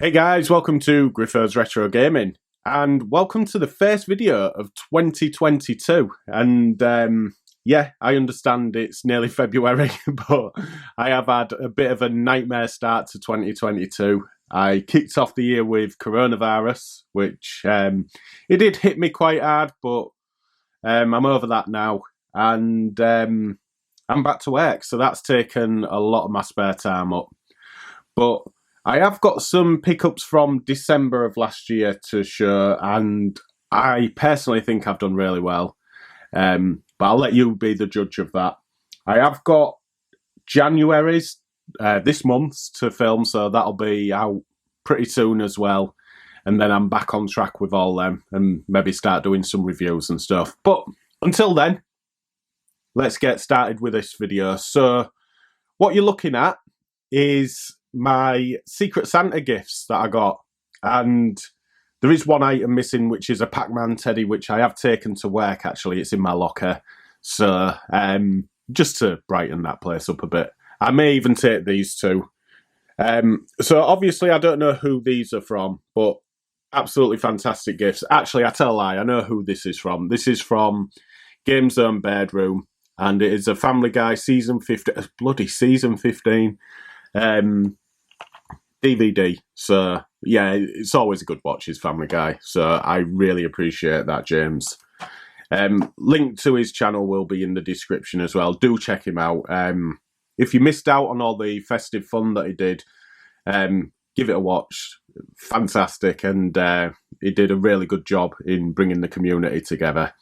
Hey guys, welcome to Griffith's Retro Gaming, and welcome to the first video of 2022. And yeah, I understand it's nearly February, but I have had a bit of a nightmare start to 2022. I kicked off the year with coronavirus, which it did hit me quite hard, but I'm over that now, and I'm back to work, so that's taken a lot of my spare time up. But I have got some pickups from December of last year to show, and I personally think I've done really well. But I'll let you be the judge of that. I have got January's this month to film, so that'll be out pretty soon as well. And then I'm back on track with all them and maybe start doing some reviews and stuff. But until then, let's get started with this video. So what you're looking at is my Secret Santa gifts that I got, and there is one item missing, which is a Pac-Man teddy, which I have taken to work. Actually, it's in my locker, so just to brighten that place up a bit. I may even take these two. So obviously I don't know who these are from, but absolutely fantastic gifts. Actually, I tell a lie, I know who this is from. This is from Game Zone Bedroom, and it is a Family Guy season 15, bloody season 15 DVD. So yeah, it's always a good watch, his Family Guy. So I really appreciate that, James. Link to his channel will be in the description as well. Do check him out. If you missed out on all the festive fun that he did, give it a watch. Fantastic, and he did a really good job in bringing the community together.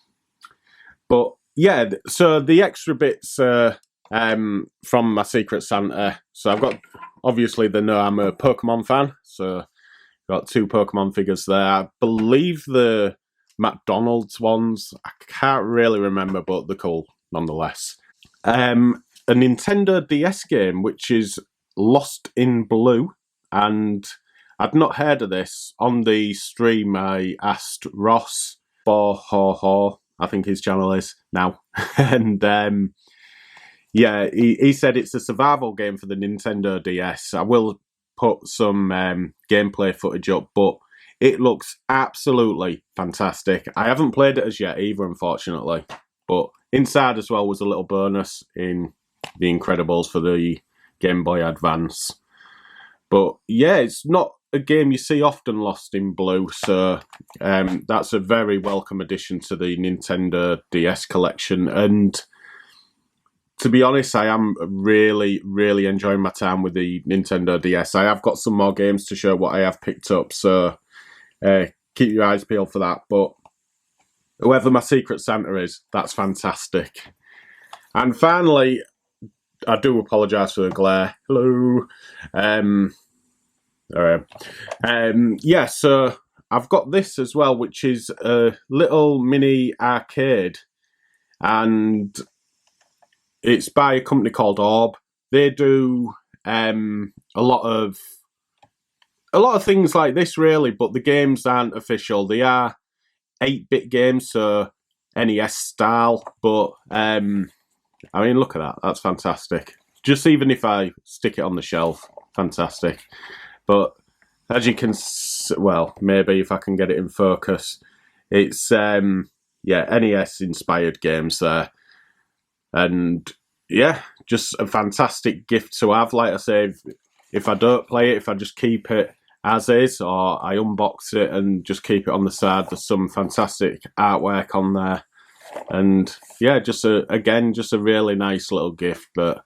But yeah, so the extra bits from my Secret Santa. So I've got, obviously they know I'm a Pokemon fan, so got two Pokemon figures there. I believe the McDonald's ones, I can't really remember, but they're cool nonetheless. A Nintendo DS game, which is Lost in Blue, and I'd not heard of this. On the stream, I asked Ross for I think his channel is now, and yeah, he said it's a survival game for the Nintendo DS. I will put some gameplay footage up, but it looks absolutely fantastic. I haven't played it as yet either, unfortunately. But inside as well was a little bonus in The Incredibles for the Game Boy Advance. But yeah, it's not a game you see often, Lost in Blue, so that's a very welcome addition to the Nintendo DS collection. And to be honest, I am really, really enjoying my time with the Nintendo DS. I have got some more games to show what I have picked up, so keep your eyes peeled for that. But whoever my Secret Santa is, that's fantastic. And finally, I do apologise for the glare. Hello. Yeah, so I've got this as well, which is a little mini arcade, and it's by a company called Orb. They do a lot of things like this, really, but the games aren't official. They are 8-bit games, so NES style. But I mean, look at that. That's fantastic. Just even if I stick it on the shelf, fantastic. But as you can, well, maybe if I can get it in focus, it's yeah, NES inspired games there. And yeah, just a fantastic gift to have. Like I say, if I don't play it, if I just keep it as is, or I unbox it and just keep it on the side, there's some fantastic artwork on there. And yeah, just a really nice little gift that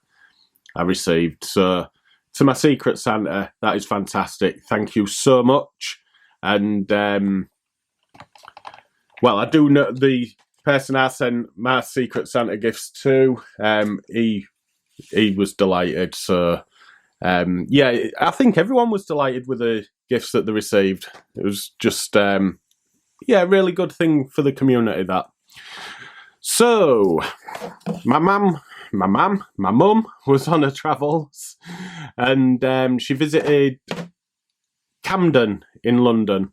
I received. So to my Secret Santa, that is fantastic. Thank you so much. And well, I do know the person I sent my Secret Santa gifts to, he was delighted. So yeah, I think everyone was delighted with the gifts that they received. It was just yeah, a really good thing for the community, that. So my mum was on her travels, and she visited Camden in London.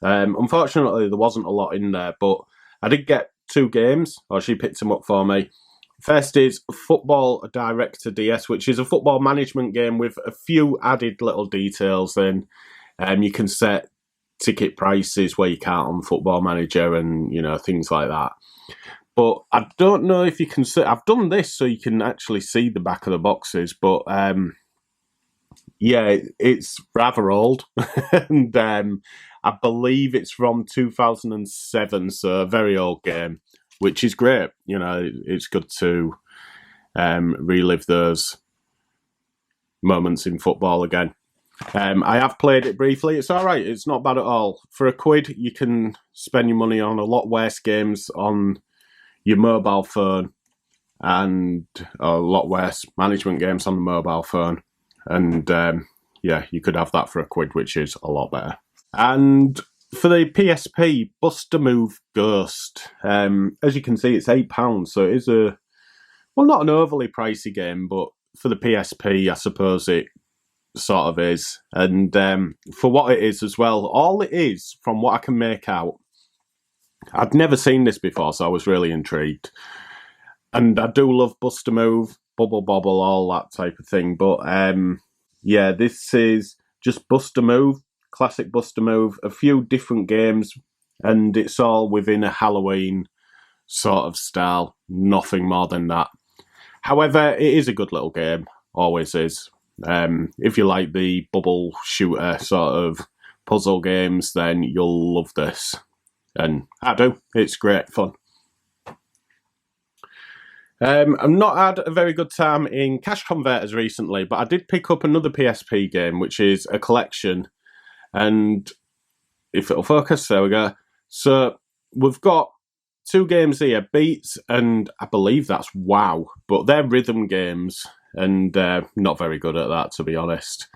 Unfortunately, there wasn't a lot in there, but I did get 2 games, or she picked them up for me. First is Football Director DS, which is a football management game with a few added little details in. You can set ticket prices where you can't on Football Manager and, you know, things like that. But I don't know if you can see. I've done this so you can actually see the back of the boxes, but yeah, it's rather old. And I believe it's from 2007, so a very old game, which is great. You know, it's good to relive those moments in football again. I have played it briefly. It's all right. It's not bad at all. For £1, you can spend your money on a lot worse games on your mobile phone, and a lot worse management games on the mobile phone. And yeah, you could have that for £1, which is a lot better. And for the PSP, Bust a Move Ghost. As you can see, it's £8, so it is not an overly pricey game, but for the PSP, I suppose it sort of is. And for what it is as well, all it is, from what I can make out, I'd never seen this before, so I was really intrigued. And I do love Bust a Move, Bubble Bobble, all that type of thing. But yeah, this is just Bust a Move, classic Bust a Move, a few different games, and it's all within a Halloween sort of style, nothing more than that. However, it is a good little game, always is. If you like the bubble shooter sort of puzzle games, then you'll love this. And I do. It's great fun. I've not had a very good time in cash converters recently, but I did pick up another PSP game, which is a collection. And if it'll focus, there we go. So we've got 2 games here, Beats, and I believe that's WoW, but they're rhythm games, and not very good at that, to be honest.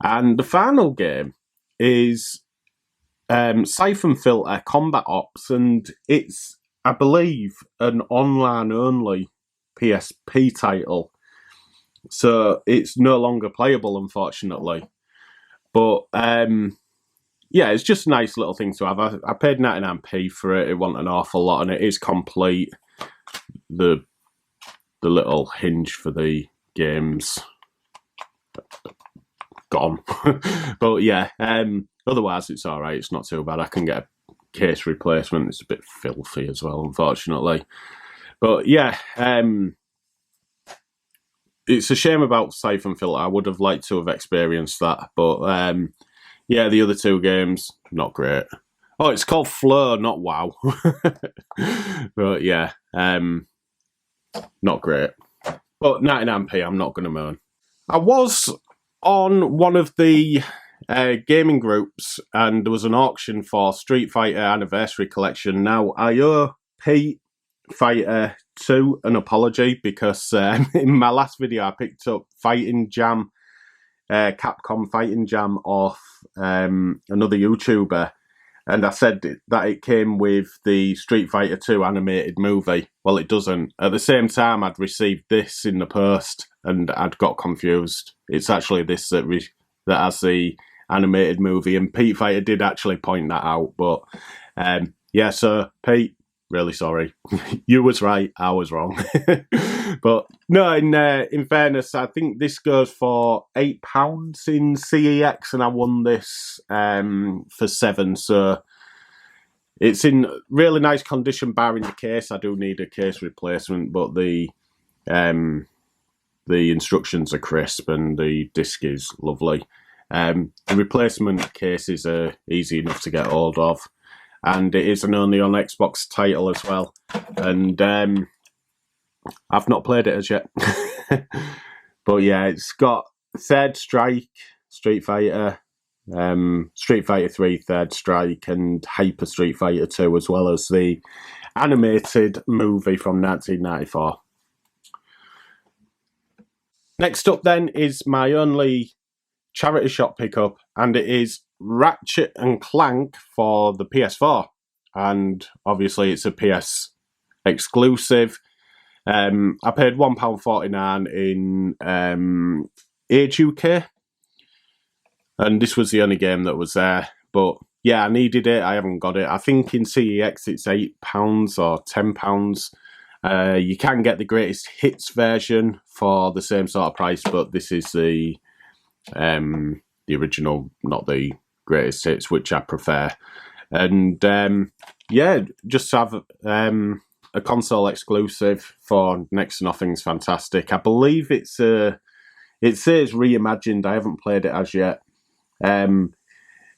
And the final game is Siphon Filter Combat Ops, and it's, I believe, an online-only PSP title. So it's no longer playable, unfortunately. But yeah, it's just a nice little thing to have. I paid 99p for it. It wasn't an awful lot, and it is complete. The little hinge for the games gone. But yeah, otherwise it's all right. It's not too bad. I can get a case replacement. It's a bit filthy as well, unfortunately. But yeah, it's a shame about Siphon Filter. I would have liked to have experienced that, but yeah, the other 2 games, not great. Oh, it's called Flow, not WoW. But yeah, not great. But 99p, I'm not going to moan. I was on one of the gaming groups, and there was an auction for Street Fighter Anniversary Collection. Now, I owe Pete Fighter 2 an apology, because in my last video I picked up Fighting Jam, Capcom Fighting Jam off another YouTuber, and I said that it came with the Street Fighter 2 animated movie. Well, it doesn't. At the same time, I'd received this in the post, and I'd got confused. It's actually this that has the animated movie, and Pete Fighter did actually point that out. But yeah, so Pete, really sorry. You was right, I was wrong. But no, in fairness, I think this goes for £8 in CEX, and I won this for £7. So it's in really nice condition, barring the case. I do need a case replacement, but the instructions are crisp and the disc is lovely. The replacement cases are easy enough to get hold of, and it is an only on Xbox title as well. And I've not played it as yet. But yeah, it's got Third Strike, Street Fighter, Street Fighter 3, Third Strike, and Hyper Street Fighter 2, as well as the animated movie from 1994. Next up then is my only charity shop pickup, and it is Ratchet and Clank for the PS4. And obviously it's a PS exclusive. I paid £1.49 in Age UK, and this was the only game that was there. But yeah, I needed it. I haven't got it. I think in CEX it's £8 or £10. You can get the greatest hits version for the same sort of price, but this is the original, not the greatest hits, which I prefer. And yeah, just have a console exclusive for next to nothing's fantastic. I believe it says reimagined. I haven't played it as yet.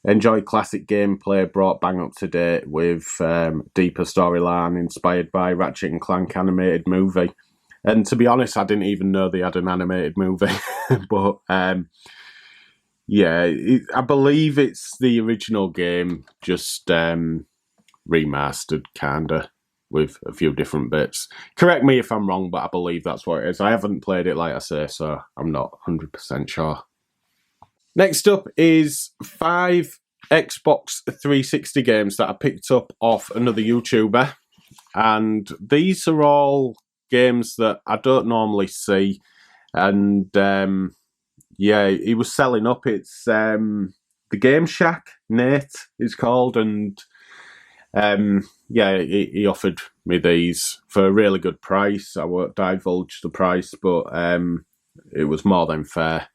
Enjoy classic gameplay brought bang up to date with deeper storyline inspired by Ratchet and Clank animated movie. And to be honest, I didn't even know they had an animated movie. But yeah, I believe it's the original game, just remastered, kinda, with a few different bits. Correct me if I'm wrong, but I believe that's what it is. I haven't played it, like I say, so I'm not 100% sure. Next up is 5 Xbox 360 games that I picked up off another YouTuber. And these are all games that I don't normally see. And yeah, he was selling up. It's the Game Shack, Nate is called. And yeah, he offered me these for a really good price. I won't divulge the price, but it was more than fair.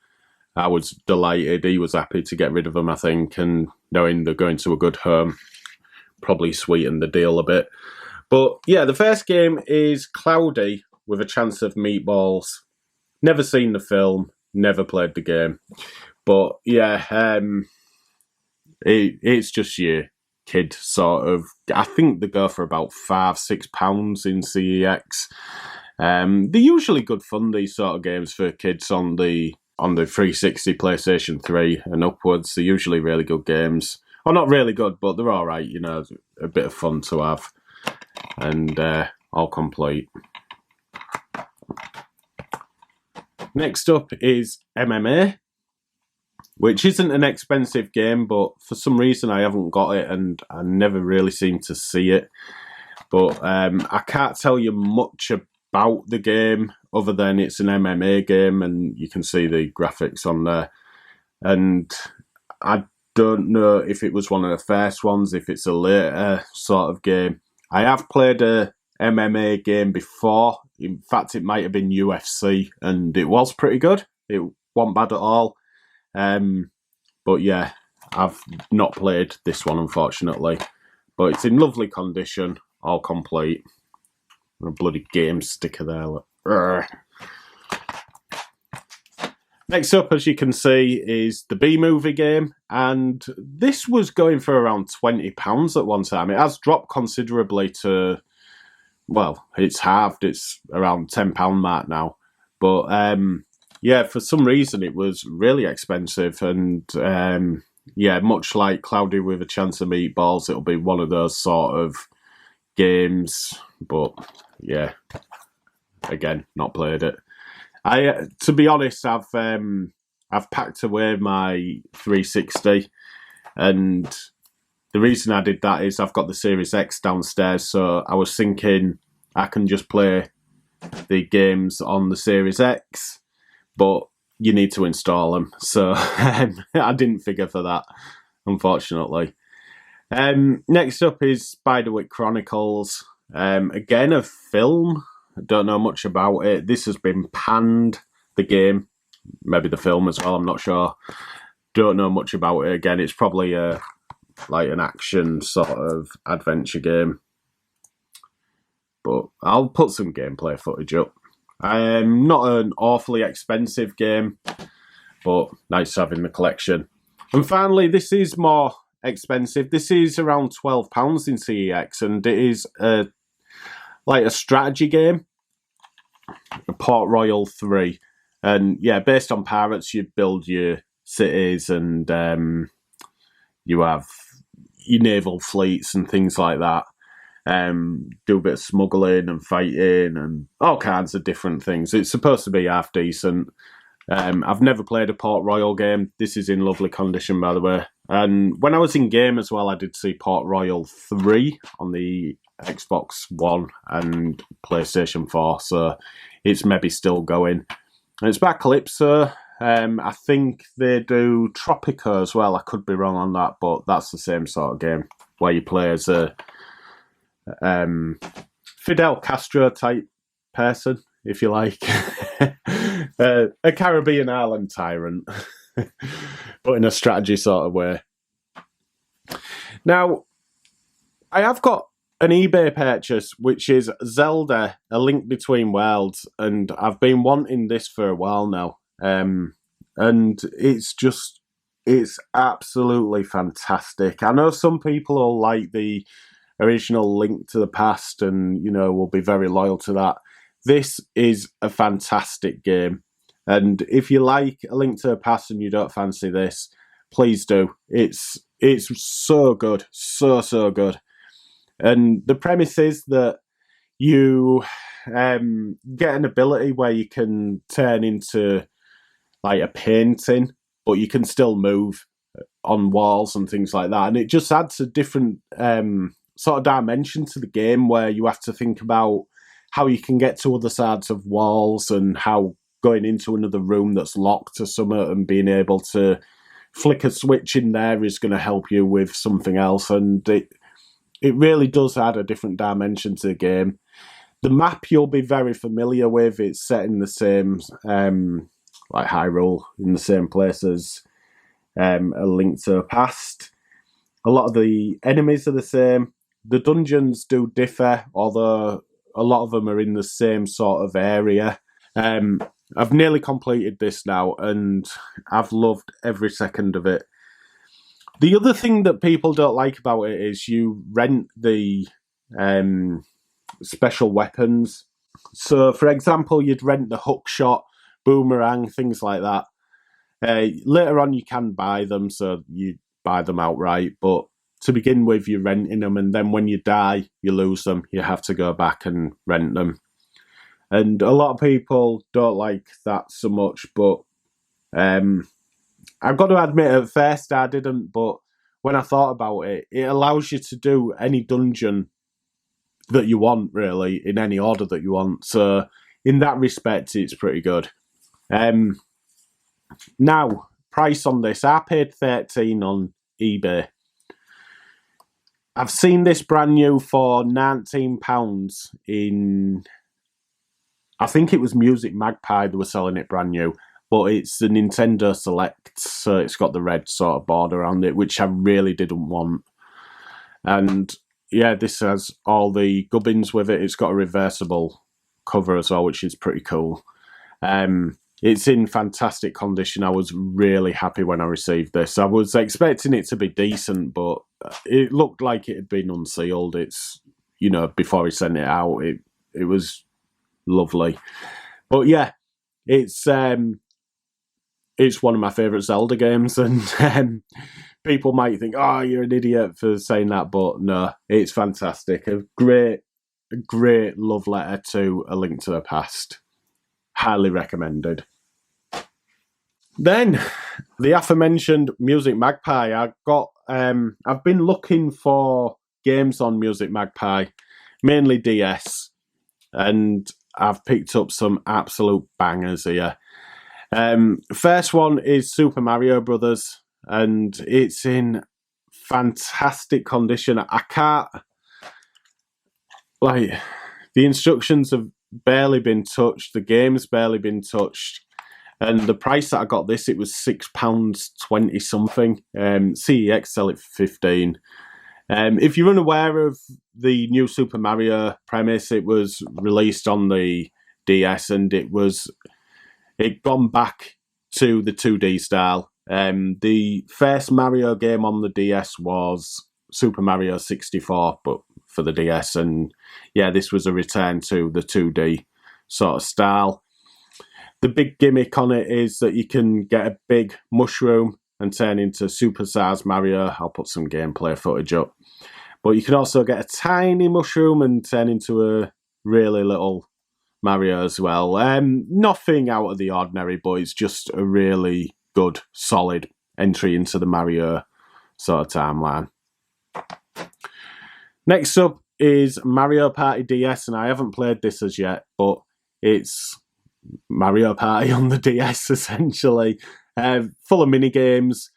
I was delighted. He was happy to get rid of them, I think, and knowing they're going to a good home probably sweetened the deal a bit. But yeah, the first game is Cloudy with a Chance of Meatballs. Never seen the film, never played the game. But yeah, it's just your kid sort of. I think they go for about £5-6 in CEX. They're usually good fun, these sort of games for kids on the 360, PlayStation 3 and upwards. They're usually really good games. Well, not really good, but they're all right, you know, a bit of fun to have. And all complete. Next up is MMA, which isn't an expensive game, but for some reason I haven't got it and I never really seem to see it. But I can't tell you much about the game other than it's an MMA game and you can see the graphics on there. And I don't know if it was one of the first ones, if it's a later sort of game. I have played a MMA game before. In fact, it might have been UFC, and it was pretty good. It wasn't bad at all. But yeah, I've not played this one, unfortunately. But it's in lovely condition, all complete. A bloody game sticker there. Look. Next up, as you can see, is the B-Movie game, and this was going for around £20 at one time. It has dropped considerably to, well, it's halved. It's around £10 mark now. But yeah, for some reason it was really expensive, and yeah, much like Cloudy with a Chance of Meatballs, it'll be one of those sort of games. But yeah, again, not played it. To be honest, I've packed away my 360, and the reason I did that is I've got the Series X downstairs, so I was thinking I can just play the games on the Series X, but you need to install them, so I didn't figure for that, unfortunately. Next up is Spiderwick Chronicles, again a film. I don't know much about it. This has been panned, the game. Maybe the film as well, I'm not sure. Don't know much about it. Again, it's probably like an action sort of adventure game. But I'll put some gameplay footage up. Not an awfully expensive game, but nice to have in the collection. And finally, this is more expensive. This is around £12 in CEX, and it is like a strategy game. Port Royal 3, and yeah, based on pirates, you build your cities and you have your naval fleets and things like that. Do a bit of smuggling and fighting and all kinds of different things. It's supposed to be half decent. I've never played a Port Royal game. This is in lovely condition, by the way. And when I was in game as well, I did see Port Royal 3 on the Xbox One and PlayStation 4, so it's maybe still going. And it's by Calypso. I think they do Tropico as well. I could be wrong on that, but that's the same sort of game where you play as a Fidel Castro type person, if you like. A Caribbean island tyrant, but in a strategy sort of way. Now, I have got an eBay purchase, which is Zelda, A Link Between Worlds, and I've been wanting this for a while now. And it's absolutely fantastic. I know some people will like the original Link to the Past and, you know, will be very loyal to that. This is a fantastic game. And if you like A Link to the Past and you don't fancy this, please do. It's so good. So good. And the premise is that you get an ability where you can turn into like a painting, but you can still move on walls and things like that. And it just adds a different sort of dimension to the game where you have to think about how you can get to other sides of walls and how going into another room that's locked or something and being able to flick a switch in there is going to help you with something else. And it really does add a different dimension to the game. The map you'll be very familiar with. It's set in the same, like Hyrule, in the same place as A Link to the Past. A lot of the enemies are the same. The dungeons do differ, although a lot of them are in the same sort of area. I've nearly completed this now, and I've loved every second of it. The other thing that people don't like about it is you rent the special weapons. So, for example, you'd rent the hook shot, boomerang, things like that. Later on, you can buy them, so you buy them outright. But to begin with, you're renting them, and then when you die, you lose them. You have to go back and rent them. And a lot of people don't like that so much, but I've got to admit, at first I didn't, but when I thought about it, it allows you to do any dungeon that you want, really, in any order that you want. So, in that respect, it's pretty good. Now, price on this. I paid $13 on eBay. I've seen this brand new for £19 in... I think it was Music Magpie they were selling it brand new. But it's a Nintendo Select, so it's got the red sort of border around it, which I really didn't want. And yeah, this has all the gubbins with it. It's got a reversible cover as well, which is pretty cool. It's in fantastic condition. I was really happy when I received this. I was expecting it to be decent, but it looked like it had been unsealed. It's, you know, before he sent it out, it was lovely. But yeah, it's one of my favourite Zelda games, and people might think, oh, you're an idiot for saying that, but no, it's fantastic. A great love letter to A Link to the Past. Highly recommended. Then, the aforementioned Music Magpie. I've been looking for games on Music Magpie, mainly DS, and I've picked up some absolute bangers here. First one is Super Mario Brothers, and it's in fantastic condition. I can't, like, the instructions have barely been touched, the game's barely been touched, and the price that I got this, it was £6.20 something. CEX sell it for $15. If you're unaware of the new Super Mario premise, it was released on the DS, and it gone back to the 2D style. The first Mario game on the DS was Super Mario 64, but for the DS, and yeah, this was a return to the 2D sort of style. The big gimmick on it is that you can get a big mushroom and turn into Super Size Mario. I'll put some gameplay footage up. But you can also get a tiny mushroom and turn into a really little Mario as well. Nothing out of the ordinary, but it's just a really good, solid entry into the Mario sort of timeline. Next up is Mario Party DS, and I haven't played this as yet, but it's Mario Party on the DS, essentially. Full of mini games,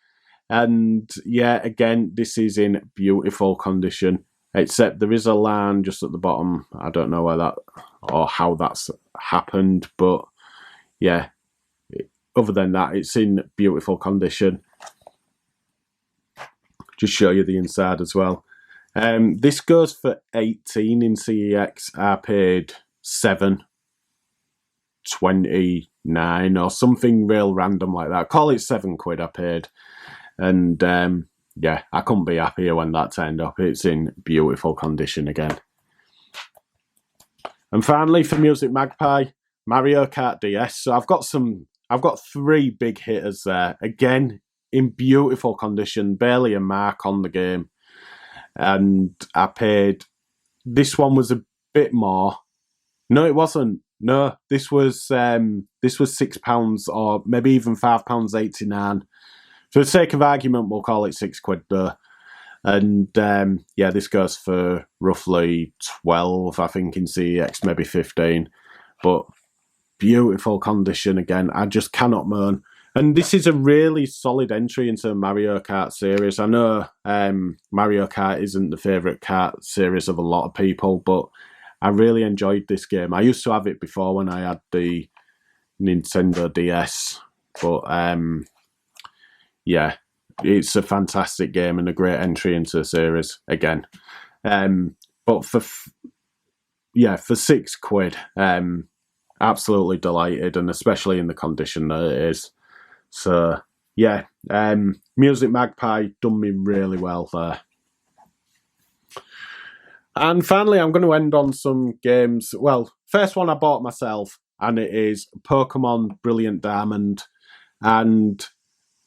and yeah, again, this is in beautiful condition, except there is a line just at the bottom. I don't know where that or how that's happened, but yeah, other than that, it's in beautiful condition. just show you the inside as well. This goes for 18 in CEX. I paid 7.29 or something real random like that. Call it £7 I paid. And yeah, I couldn't be happier when that turned up. It's in beautiful condition again. And finally, for Music Magpie, Mario Kart DS. So I've got 3 big hitters there. Again, in beautiful condition, barely a mark on the game. And I paid, this one was a bit more. No, it wasn't. No, this was £6 or maybe even £5.89. For the sake of argument, we'll call it £6 though. And yeah, this goes for roughly 12, I think, in CEX, maybe 15. But beautiful condition again. I just cannot moan. And this is a really solid entry into the Mario Kart series. I know Mario Kart isn't the favourite kart series of a lot of people, but I really enjoyed this game. I used to have it before when I had the Nintendo DS, but yeah, it's a fantastic game and a great entry into the series again. But for £6, absolutely delighted, and especially in the condition that it is. So yeah, Music Magpie done me really well there. And finally, I'm going to end on some games. Well, first one I bought myself, and it is Pokemon Brilliant Diamond. And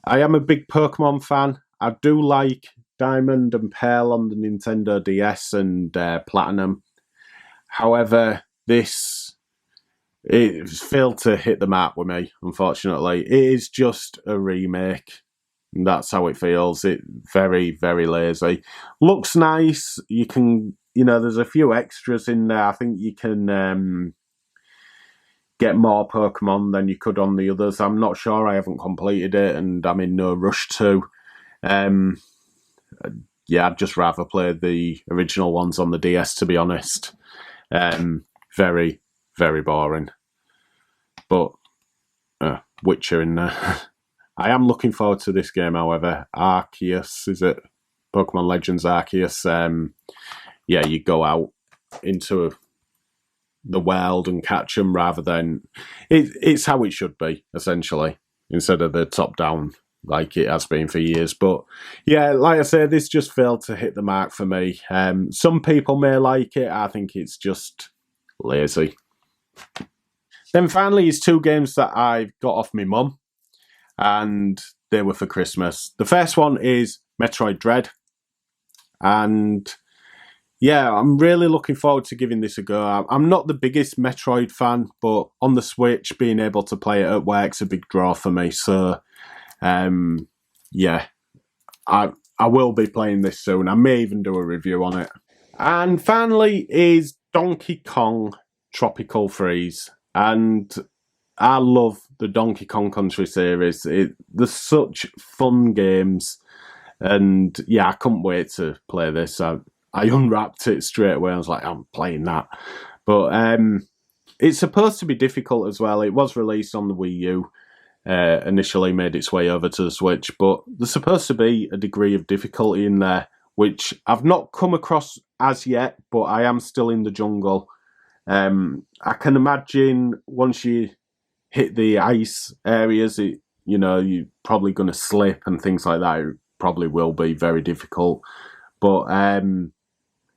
I am a big Pokemon fan. I do like Diamond and Pearl on the Nintendo DS and Platinum. However, it failed to hit the mark with me, unfortunately. It is just a remake. And that's how it feels. It very, very lazy. Looks nice. You can, there's a few extras in there. I think you can get more Pokemon than you could on the others. I'm not sure. I haven't completed it, and I'm in no rush to. Yeah, I'd just rather play the original ones on the DS, to be honest. Very, very boring. But Witcher in there. I am looking forward to this game, however. Arceus, is it? Pokemon Legends Arceus. Yeah, you go out into the world and catch them rather than... It's how it should be, essentially, instead of the top-down like it has been for years. But yeah, like I said, this just failed to hit the mark for me. Some people may like it. I think it's just lazy. Then finally is 2 games that I got off my mum, and they were for Christmas. The first one is Metroid Dread, and yeah, I'm really looking forward to giving this a go. I'm not the biggest Metroid fan, but on the Switch, being able to play it at work's a big draw for me. So yeah, I will be playing this soon. I may even do a review on it. And finally is Donkey Kong Tropical Freeze. And I love the Donkey Kong Country series. They're such fun games. And yeah, I couldn't wait to play this. I unwrapped it straight away. I was like, I'm playing that. But it's supposed to be difficult as well. It was released on the Wii U. Initially made its way over to the Switch. But there's supposed to be a degree of difficulty in there, which I've not come across as yet, but I am still in the jungle. I can imagine once you hit the ice areas, you're probably going to slip and things like that. It probably will be very difficult. But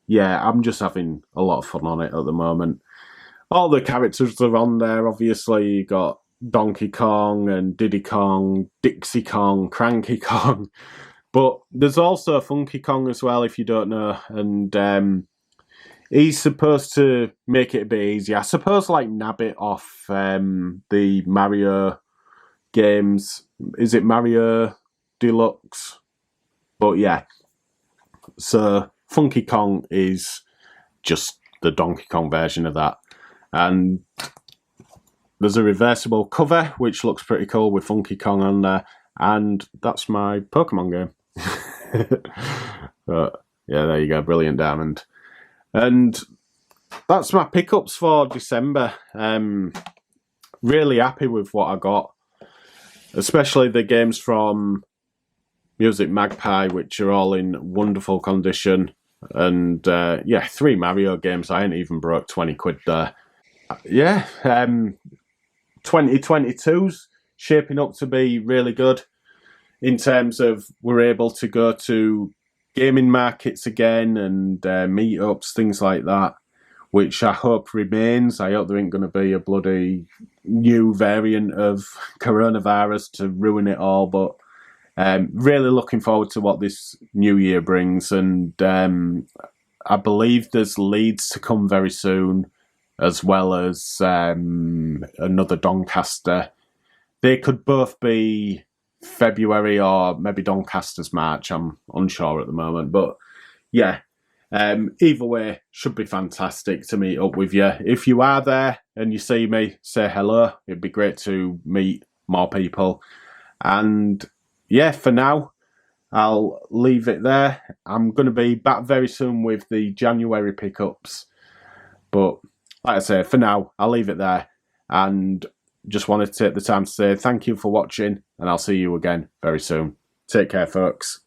yeah, I'm just having a lot of fun on it at the moment. All the characters are on there, obviously. You got Donkey Kong and Diddy Kong, Dixie Kong, Cranky Kong. But there's also Funky Kong as well, if you don't know. And he's supposed to make it a bit easier. I suppose like nab it off the Mario games. Is it Mario Deluxe? But yeah. So Funky Kong is just the Donkey Kong version of that. And there's a reversible cover, which looks pretty cool with Funky Kong on there. And that's my Pokemon game. But yeah, there you go. Brilliant Diamond. And that's my pickups for December. Really happy with what I got. Especially the games from Music Magpie, which are all in wonderful condition. And yeah, 3 Mario games. I ain't even broke 20 quid there. Yeah, 2022's shaping up to be really good in terms of we're able to go to gaming markets again and meetups, things like that, which I hope remains. I hope there ain't going to be a bloody new variant of coronavirus to ruin it all, but really looking forward to what this new year brings. And I believe there's Leeds to come very soon, as well as another Doncaster. They could both be February or maybe Doncaster's March. I'm unsure at the moment. But yeah, either way, should be fantastic to meet up with you. If you are there and you see me, say hello. It'd be great to meet more people. And yeah, for now, I'll leave it there. I'm going to be back very soon with the January pickups. But like I say, for now, I'll leave it there. And just wanted to take the time to say thank you for watching, and I'll see you again very soon. Take care, folks.